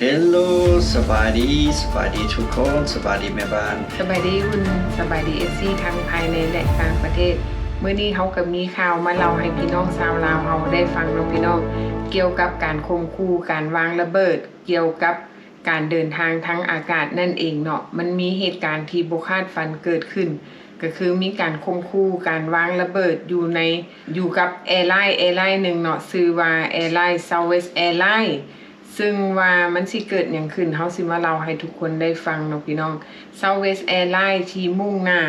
เฮลโลสบายดีทุกคนสบายดีแม่บ้านสบายดีคุณสบายดีFCทั้งภายในและต่างประเทศเมื่อนี้เขาก็มีข่าวมาเล่าให้พี่น้องชาวลาวเขาได้ฟังเนาะพี่น้องเกี่ยวกับการข่มขู่การวางระเบิดเกี่ยวกับการเดินทางทั้งอากาศนั่นเองเนาะมันมีเหตุการณ์ที่บ่คาดฝันเกิดขึ้นก็คือมีการข่มขู่การวางระเบิดอยู่กับแอร์ไลน์หนึ่งเนาะชื่อว่าแอร์ไลน์ Southwest Airlinesซึ่งว่ามันสิเกิดอย่างขึ้นเฮาสิมาเล่าให้ทุกคนได้ฟังเนาะพี่น้อง Southwest Airlines ที่มุ่งหน้า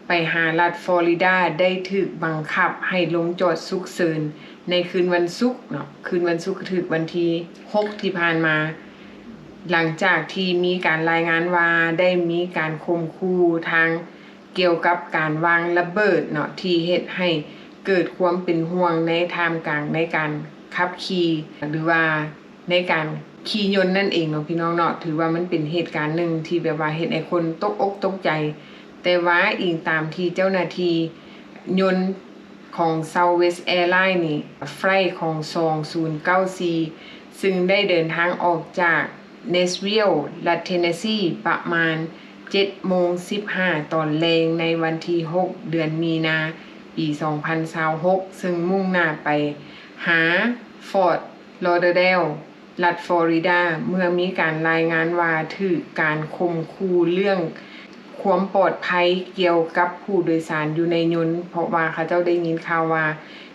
ไปหารัฐฟลอริดาได้ถูกบังคับให้ลงจอดฉุกเฉินในคืนวันศุกร์เนาะคืนวันศุกร์ถึงวันที่6ที่ผ่านมาหลังจากที่มีการรายงานว่าได้มีการข่มขู่ทางเกี่ยวกับการวางระเบิดเนาะที่เฮ็ดให้เกิดความเป็นห่วงในท่ามกลางในการขับขี่หรือว่าในการขี่ยนต์นั่นเองเนาะพี่น้องเนาะถือว่ามันเป็นเหตุการณ์หนึ่งที่แบบว่าเฮ็ดให้คนตกอกตกใจแต่ว่าอิงตามที่เจ้าหน้าที่ยนต์ของ Southwest Airlines นี่ไฟล์ของ2094ซึ่งได้เดินทางออกจากเนสวิลล์รัฐเทนเนสซีประมาณ 7:15 ตอนแลงในวันที่6เดือนมีนาปี2026ซึ่งมุ่งหน้าไปหาฟอร์ตลอเดอร์เดลรัฐฟลอริดาเมื่อมีการรายงานว่าถือการข่มขู่เรื่องความปลอดภัยเกี่ยวกับผู้โดยสารอยู่ในยนต์เพราะว่าเขาเจ้าได้ยินข่าวว่า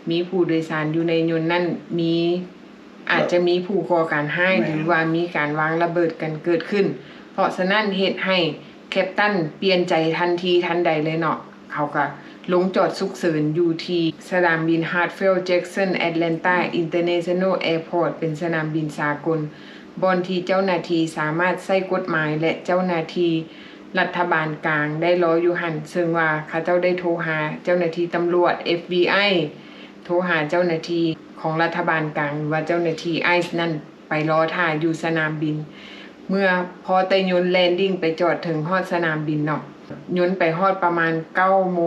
มีผู้โดยสารอยู่ในยนต์นั่นอาจจะมีผู้ก่อการร้ายหรือว่ามีการวางระเบิดกันเกิดขึ้นเพราะฉะนั้นเหตุให้แคปตันเปลี่ยนใจทันทีทันใดเลยเนาะเขาก็ลงจอดฉุกเฉินอยู่ที่สนามบินฮาร์ทฟิลด์แจ็กสันแอตแลนตาอินเตอร์เนชั่นแนลแอร์พอร์ตเป็นสนามบินสากลบอนที่เจ้าหน้าที่สามารถใช้กฎหมายและเจ้าหน้าที่รัฐบาลกลางได้รออยู่หันซึ่งว่าเขาเจ้าได้โทรหาเจ้าหน้าที่ตำรวจ FBI โทรหาเจ้าหน้าที่ของรัฐบาลกลางว่าเจ้าหน้าที่ไอซ์นั่นไปรอท่าอยู่สนามบินเมื่อพอแต่ยนต์แลนดิ้งไปจอดถึงฮอดสนามบินเนาะยนต์ไปฮอดประมาณ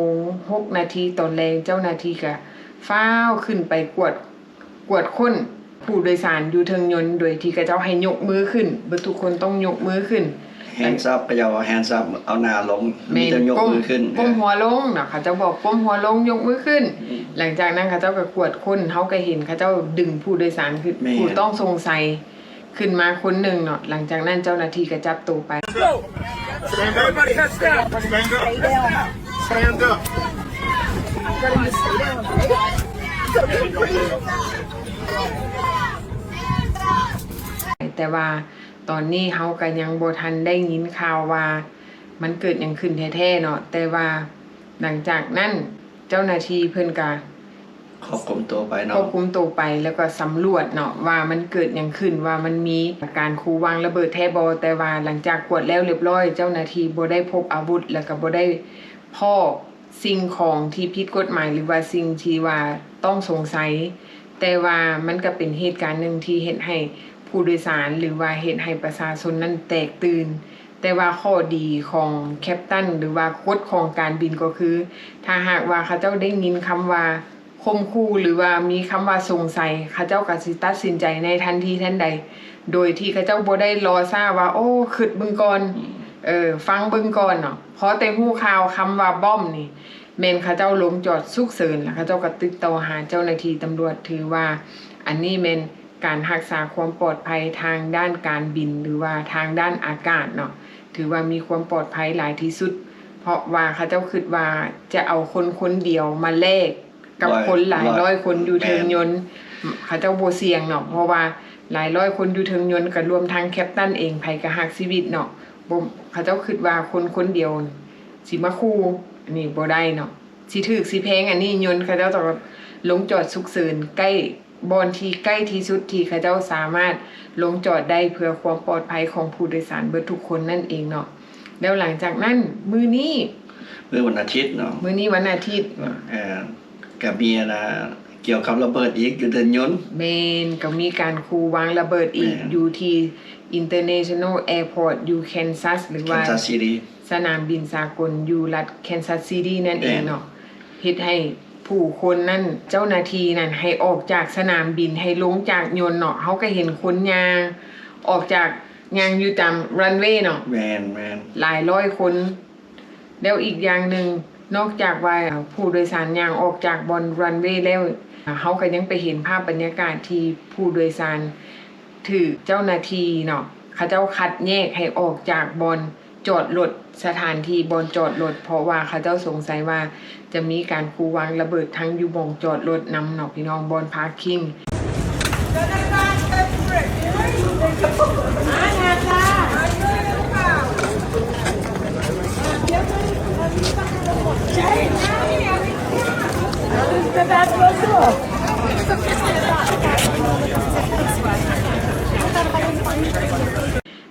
9:06 นาทีตอนแรงเจ้าหน้าที่ก็ฟ้าวขึ้นไปกวดค้นผู้โดยสารอยู่เทิงยนต์โดยที่กระเจ้าให้ยกมือขึ้นเบิดทุกคนต้องยกมือขึ้นแฮนด์ซับก็จะเอาแฮนด์ซับเอาหน้าลงมีแต่ยกมือขึ้นก้มหัวลงเนาะเขาเจ้าบอกก้มหัวลงยกมือขึ้นหลังจากนั้นเขาเจ้าก็กวดค้นเฮาก็เห็นเขาเจ้าดึงผู้โดยสารขึ้นผู้ต้องสงสัยขึ้นมาคนหนึ่งเนาะหลังจากนั้นเจ้าหน้าที่ก็จับตัวไปEverybody heads down. Stand up. Stay down. Stand up. Stay down. แต่ว่าตอนนี้เฮาก็ยังบ่ทันได้ยินข่าวว่ามันเกิดหยังขึ้นแท้ๆเนาะแต่ว่าหลังจากนั้นเจ้าหน้าที่เพิ่นก็ควบคุมตัวไปเนาะควบคุมตัวไปแล้วก็สำรวจเนาะว่ามันเกิดหยังขึ้นว่ามันมีการขู่วางระเบิดแท้บ่แต่ว่าหลังจากกวดแล้วเรียบร้อยเจ้าหน้าที่บ่ได้พบอาวุธแล้วก็บ่ได้พบสิ่งของที่ผิดกฎหมายหรือว่าสิ่งที่ว่าต้องสงสัยแต่ว่ามันก็เป็นเหตุการณ์หนึ่งที่เฮ็ดให้ผู้โดยสารหรือว่าเฮ็ดให้ประชาชนนั้นแตกตื่นแต่ว่าข้อดีของแคปตันหรือว่ากฎของการบินก็คือถ้าหากว่าเขาเจ้าได้ยินคำว่าข่มขู่หรือว่ามีคำว่าสงสัยเขาเจ้าก็สิตัดสินใจในทันทีทันใดโดยที่เขาเจ้าบ่ได้รอซ่าว่าโอ้คิดเบิ่งก่อนฟังเบิ่งก่อนเนาะเพราะแต่ฮู้ข่าวคำว่าบ้อมนี่แม่นเขาเจ้าลงจอดฉุกเฉินแล้วเขาเจ้าก็ติดต่อหาเจ้าหน้าที่ตำรวจถือว่าอันนี้แม่นการรักษาความปลอดภัยทางด้านการบินหรือว่าทางด้านอากาศเนาะถือว่ามีความปลอดภัยหลายที่สุดเพราะว่าเขาเจ้าคิดว่าจะเอาคนเดียวมาแลกกับคนหลายร้อยคนอยู่เทิงยนต์เขาเจ้าบ่เสี่ยงเนาะเพราะว่าหลายร้อยคนอยู่เทิงยนต์ก็รวมทั้งแคปตันเองไผก็ฮักชีวิตเนาะบ่เขาเจ้าคิดว่าคนเดียวสิมาคู่อันนี้บ่ได้เนาะสิถูกสิแพงอันนี้ยนต์เขาเจ้าต้องลงจอดฉุกเฉินใกล้บอนที่ใกล้ที่สุดที่เขาเจ้าสามารถลงจอดได้เพื่อความปลอดภัยของผู้โดยสารเบิดทุกคนนั่นเองเนาะแล้วหลังจากนั้นมื้อวันอาทิตย์เนาะมื้อนี้วันอาทิตย์กับมีนะเกี่ยวกับระเบิดอีกอยู่เดินยนต์แม่นก็มีการขู่วางระเบิดอีกอยู่ที่ International Airport อยู่ Kansas หรือว่า Kansas City สนามบินสากลอยู่รัฐ Kansas City นั่นเองเนาะเฮ็ดให้ผู้คนนั่นเจ้าหน้าที่นั่นให้ออกจากสนามบินให้ลงจากยนต์เนาะเฮาก็เห็นคนยาง ออกจากยางอยู่ตามรันเวย์เนาะ แมนหลายร้อยคนแล้วอีกอย่างหนึ่งนอกจากว่าผู้โดยสารยางออกจากบนรันเวย์แล้วเขาก็ยังไปเห็นภาพบรรยากาศที่ผู้โดยสารถือเจ้าหน้าที่เนาะเขาเจ้าคัดแยกให้ออกจากบนจอดรถสถานที่บนจอดรถเพราะว่าเขาเจ้าสงสัยว่าจะมีการคูวางระเบิดทั้งอยู่บนจอดรถนำเนาะพี่น้องบนพาร์คิ่ง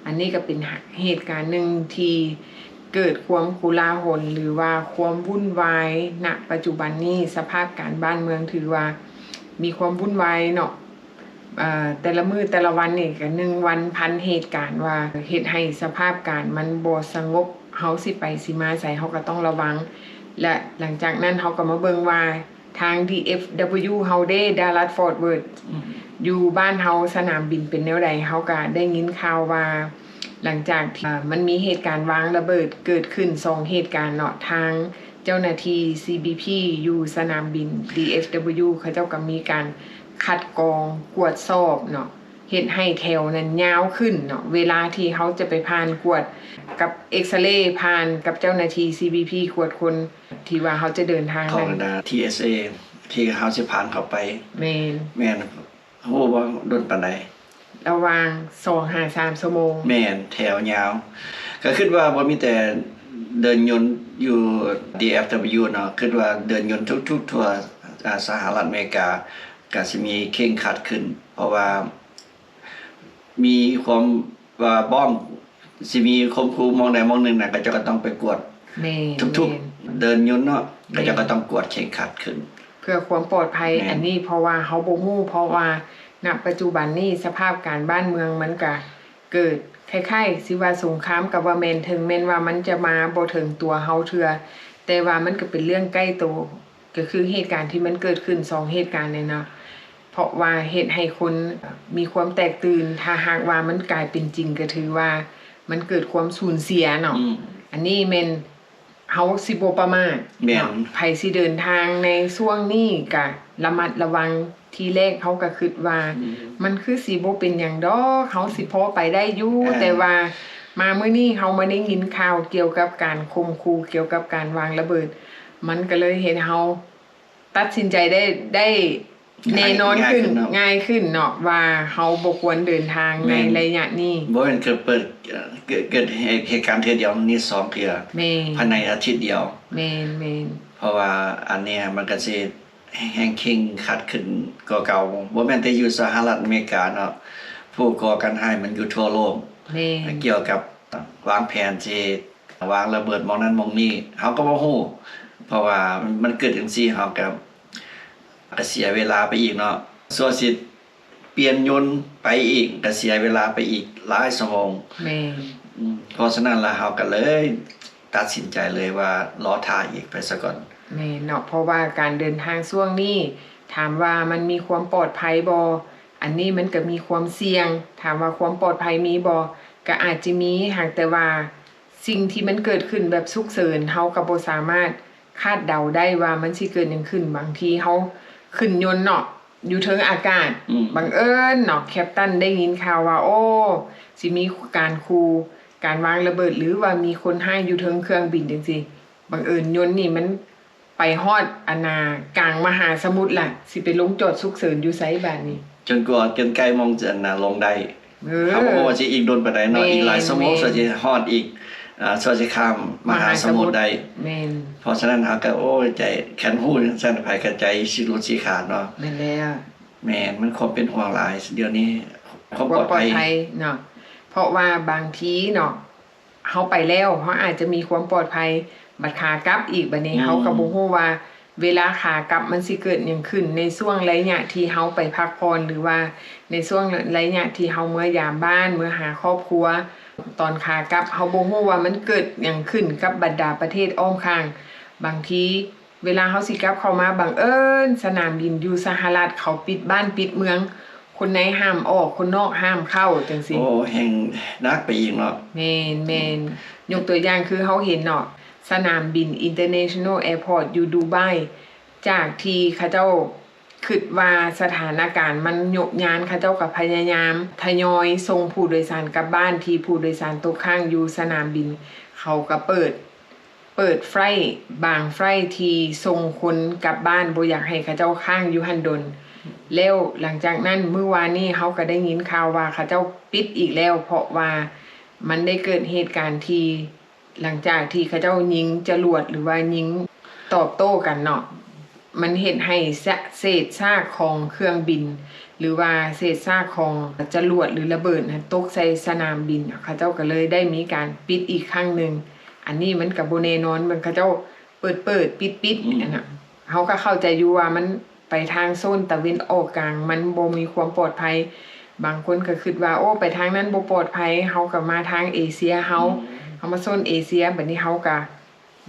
อันนี้ก็เป็นเหตุการณ์หนึ่งที่เกิดความโกลาหลหรือว่าความวุ่นวายณปัจจุบันนี้สภาพการบ้านเมืองถือว่ามีความวุ่นวายเนาะแต่ละมื้อแต่ละวันนี่ก็1 วันพันเหตุการณ์ว่าเฮ็ดให้สภาพการมันบ่สงบเฮาสิไปสิมาใส่เฮาก็ต้องระวังและหลังจากนั้นเฮาก็มาเบิ่งว่าทาง DFW เฮาได้ดัลลัสฟอร์ตเวิร์ธอยู่บ้านเฮาสนามบินเป็นแนวใดเฮาก็ได้ยินข่าวว่าหลังจากที่มันมีเหตุการณ์วางระเบิดเกิดขึ้น2เหตุการณ์เนาะทางเจ้าหน้าที่ CBP อยู่สนามบิน DFW เขาเจ้าก็มีการคัดกรองกวดสอบเนาะเฮ็ดให้แถวนั้นยาวขึ้นเนาะเวลาที่เขาจะไปผ่านกวดกับเอ็กซเรย์ผ่านกับเจ้าหน้าที่ CBP กวดคนที่ว่าเขาจะเดินทาง ของTSA ที่เขาสิผ่านเข้าไปแม่นโหบ่โดนปานใดระหว่าง 2-3 ชั่วโมงแม่นแถวยาวก็คิดว่าบ่มีแต่เดินยนต์อยู่ DFW เนาะคิดว่าเดินยนต์ทุกๆทั่วสหรัฐอเมริกาก็สิมีเคร่งครัดขึ้นเพราะว่ามีความว่าบ้อมสิมีคมคูมองใดมองหนึ่งน่ะก็จะต้องไปกวดทุกๆเดินยนต์เนาะก็จะต้องกวดเคร่งครัดขึ้นเพื่อความปลอดภัยอันนี้เพราะว่าเฮาบ่ฮู้เพราะว่าณปัจจุบันนี้สภาพการบ้านเมืองมันก็เกิดคล้ายๆสิว่าสงครามกับว่าแม่นถึงแม้นว่ามันจะมาบ่ถึงตัวเฮาเทื่อแต่ว่ามันก็เป็นเรื่องใกล้ตัวก็คือเหตุการณ์ที่มันเกิดขึ้น2เหตุการณ์เนี่ยเนาะเพราะว่าเฮ็ดให้คนมีความแตกตื่นถ้าหากว่ามันกลายเป็นจริงก็ถือว่ามันเกิดความสูญเสียเนาะอันนี้แม่นเฮาสิบ่ประมาทเนาะไผสิเดินทางในช่วงนี้ก็ระมัดระวังทีแรกเฮาก็คิดว่ามันคือสิบ่เป็นหยังดอกเฮาสิพอไปได้อยู่แต่ว่ามามื้อนี้เฮามาได้ยินข่าวเกี่ยวกับการข่มขู่เกี่ยวกับการวางระเบิดมันก็เลยเฮ็ดให้เฮาตัดสินใจได้แน่นอนขึ้นง่ายขึ้นเนาะว่าเฮาบ่ควรเดินทางในระยะนี้บ่แม่นเกิดเหตุการณ์เทื่อเดียวนี่2เทื่อภายในอาทิตย์เดียวแม่นเพราะว่าอันเนี้ยมันก็สิแห่งเคร่งครัดขึ้นกว่าเก่าบ่แม่นแต่อยู่สหรัฐอเมริกาเนาะผู้ก่อการร้ายมันอยู่ทั่วโลกเกี่ยวกับวางแผนสิวางระเบิดมองนั้นมองนี้เฮาก็บ่ฮู้เพราะว่ามันเกิดจังซี่เฮาก็เสียเวลาไปอีกเนาะส่วนสิเปลี่ยนยนต์ไปอีกก็เสียเวลาไปอีกหลายชั่วโมงเพราะฉะนั้นแล้วเฮาก็เลยตัดสินใจเลยว่ารอท่าอีกไปซะก่อนแม่เนาะเพราะว่าการเดินทางช่วงนี้ถามว่ามันมีความปลอดภัยบ่อันนี้มันก็มีความเสี่ยงถามว่าความปลอดภัยมีบ่ก็อาจจะมีหากแต่ว่าสิ่งที่มันเกิดขึ้นแบบฉุกเฉินเฮาก็บ่สามารถคาดเดาได้ว่ามันสิเกิดหยังขึ้นบางทีเฮาขึ้นยนต์เนาะอยู่เทิงอากาศบังเอิญเนาะแคปตันได้ยินข่าวว่าโอ้สิมีการการวางระเบิดหรือว่ามีคนให้อยู่เทิงเครื่องบินจังซี่บังเอิญยนต์นี่มันไปฮอดกลางมหาสมุทรล่ะสิไปลงจอดฉุกเฉินอยู่ไสบัดนี้จนกว่าจนใกล้มองจะลงได้เขาบอกว่าสิอีกโดนปานใดเนาะอีกหลายชั่วโมงสิฮอดอีกสวัสดีข้ามมหาสมุทรได้เพราะฉะนั้นเฮาก็โอ้ใจแขนหูซั่นไผก็ใจสิรุดสิขาดเนาะแม่นแล้วแม่นมันความเป็นห่วงหลายเดี๋ยวนี้ความปลอดภัยเนาะเพราะว่าบางทีเนาะเฮาไปแล้วเฮาอาจจะมีความปลอดภัยบัดขากลับอีกบัดนี้เฮาก็บ่ฮู้ว่าเวลาขากลับมันสิเกิดหยังขึ้นในช่วงระยะที่เฮาไปพักผ่อนหรือว่าในช่วงระยะที่เฮาเมื่อยามบ้านเมื่อหาครอบครัวตอนขากลับเฮาบ่ฮู้ว่ามันเกิดหยังขึ้นกับบรรดาประเทศอ้อมข้างบางทีเวลาเฮาสิกลับเข้ามาบังเอิญสนามบินอยู่สหรัฐเขาปิดบ้านปิดเมือง คนในห้ามออกคนนอกห้ามเข้าจังซี่ โอ้แห่งนักไปอีกเนาะ แม่นยกตัวอย่างคือเฮาเห็นเนาะสนามบิน International Airport อยู่ดูไบจากที่เขาเจ้าคิดว่าสถานการณ์มันยกยานเขาเจ้าก็พยายามทยอยส่งผู้โดยสารกลับบ้านที่ผู้โดยสารตกค้างอยู่สนามบินเขาก็เปิดไฟล์บางไฟล์ที่ส่งคนกลับบ้านบ่อยากให้เขาเจ้าค้างอยู่หั่นดนแล้วหลังจากนั้นเมื่อวานนี้เขาก็ได้ยินข่าวว่าเขาเจ้าปิดอีกแล้วเพราะว่ามันได้เกิดเหตุการณ์ที่หลังจากที่เขาเจ้ายิงจรวดหรือว่ายิงตอบโต้กันเนาะมันเฮ็ดให้เศษซากของเครื่องบินหรือว่าเศษซากของจรวดหรือระเบิดนะตกใส่สนามบินเขาเจ้าก็เลยได้มีการปิดอีกครั้งนึงอันนี้มันก็บ่แน่นอนมันเขาเจ้าเปิดปิดอันน่ะเฮาก็เข้าใจอยู่ว่ามันไปทางโซนตะวันออกกลางมันบ่มีความปลอดภัยบางคนก็คิดว่าโอ้ไปทางนั้นบ่ปลอดภัยเฮาก็มาทางเอเชียเฮามาโซนเอเชียบัดนี้เฮาก็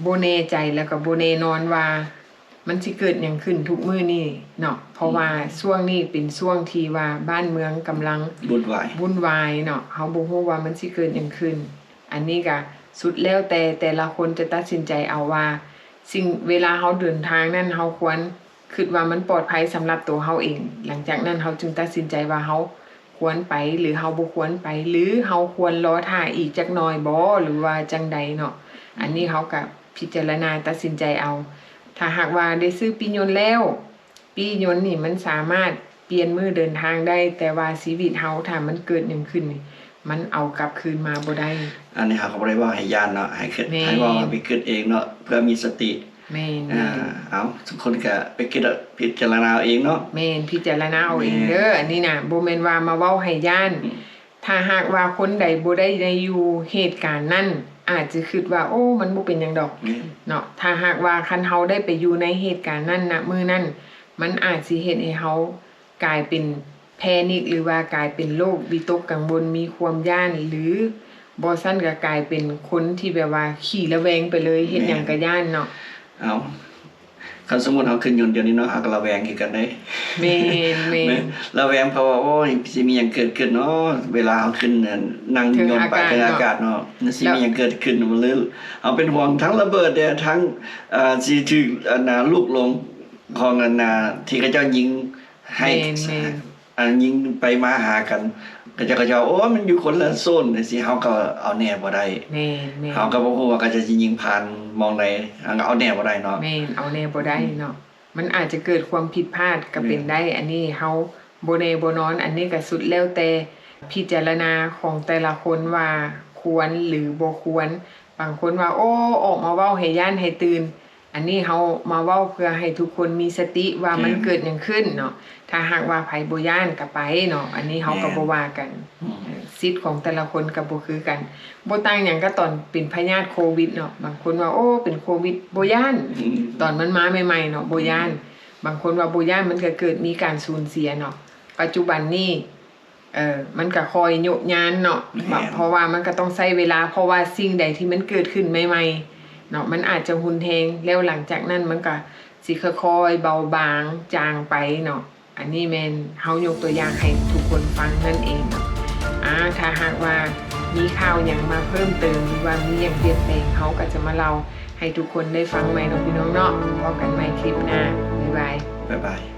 บ่แน่ใจแล้วก็บ่แน่นอนว่ามันสิเกิดหยังขึ้นทุกมื้อนี้เนาะเพราะว่าช่วงนี้เป็นช่วงที่ว่าบ้านเมืองกำลังวุ่นวายเนาะเฮาบ่ฮู้ว่ามันสิเกิดหยังขึ้นอันนี้ก็สุดแล้วแต่ละคนจะตัดสินใจเอาว่าสิ่งเวลาเฮาเดินทางนั้นเฮาควรคิดว่ามันปลอดภัยสำหรับตัวเฮาเองหลังจากนั้นเฮาจึงตัดสินใจว่าเฮาควรไปหรือเฮาบ่ควรไปหรือเฮาควรรอท่าอีกจักหน่อยบ่หรือว่าจังใดเนาะอันนี้เฮาก็พิจารณาตัดสินใจเอาถ้าหากว่าได้ซื้อปียนต์แล้วปียนต์นี่มันสามารถเปลี่ยนมื้อเดินทางได้แต่ว่าชีวิตเฮาถ้ามันเกิดหยังขึ้นนี่มันเอากลับคืนมาบ่ได้อันนี้เขาก็บ่ได้ว่าให้ย่านเนาะให้คิดให้ว่าไปคิดเองเนาะเพื่อมีสติแม่นเอาทุกคนก็ไปคิดพิจารณาเองเนาะแม่นพิจารณาเอาเองเด้ออันนี้น่ะบ่แม่นว่ามาเว้าให้ย่านถ้าหากว่าคนใดบ่ได้อยู่เหตุการณ์นั้นอาจจะคิดว่าโอ้มันบ่เป็นหยังดอกเนาะถ้าหากว่าคันเฮาได้ไปอยู่ในเหตุการณ์นั้นณมื้อนั้นมันอาจสิเฮ็ดให้เฮากลายเป็นแพนิคหรือว่ากลายเป็นโรควิตกกังวลมีความย้านหรือบ่ซั่นก็กลายเป็นคนที่แบบว่าขี้ระแวงไปเลยเฮ็ดหยังก็ย้านเนาะเอาคันสมมุติเฮาขึ้นยนต์เดี๋ยวนี้เนาะเฮาก็ระแวงคือกันได้แม่นระแวงเพราะว่าโอ้ยสิมีหยังเกิดขึ้นเนาะเวลาเฮาขึ้นนั่งยนต์ไปถึงอากาศเนาะสิมีหยังเกิดขึ้นบ่เลยเฮาเป็นห่วงทั้งระเบิดเนี่ยทั้งสิถูกลูกหลงของที่เขาเจ้ายิงให้ยิงไปมาหากันก็จะโอ้มันอยู่คนละโซนสิเฮาก็เอาแน่บ่ได้แม่นเฮาก็บ่ฮู้ว่าก็จะยิงผ่านมองใดเอาแน่บ่ได้เนาะแม่นเอาแน่บ่ได้เนาะมันอาจจะเกิดความผิดพลาดก็เป็นได้อันนี้เฮาบ่แน่บ่นอนอันนี้ก็สุดแล้วแต่พิจารณาของแต่ละคนว่าควรหรือบ่ควรบางคนว่าโอ้ออกมาเว้าให้ย่านให้ตื่นอันนี้เฮามาเว้าเพื่อให้ทุกคนมีสติว่ามันเกิดหยังขึ้นเนาะถ้าหากว่าไผบ่ย้านก็ไปเนาะอันนี้เฮาก็บ่ว่ากันสิทธิ์ของแต่ละคนก็บ่คือกันบ่ต่างหยังก็ตอนเป็นพยาธิโควิดเนาะบางคนว่าโอ้เป็นโควิดบ่ย้านตอนมันมาใหม่ๆเนาะบ่ย้านบางคนว่าบ่ย้านมันก็เกิดมีการสูญเสียเนาะปัจจุบันนี้มันก็คอยโยกยานเนาะเพราะว่ามันก็ต้องใช้เวลาเพราะว่าสิ่งใดที่มันเกิดขึ้นใหม่ๆเนาะมันอาจจะหุนแฮงแล้วหลังจากนั้นมันก็สิค่อยๆเบาบางจางไปเนาะอันนี้แม่นเฮายกตัวอย่างให้ทุกคนฟังนั่นเองเนาะถ้าหากว่ามีข่าวหยังมาเพิ่มเติมหรือว่ามีหยังเปลี่ยนแปลงเฮาก็จะมาเล่าให้ทุกคนได้ฟังใหม่เนาะพี่น้องเนาะพบกันใหม่คลิปหน้าบ๊ายบาย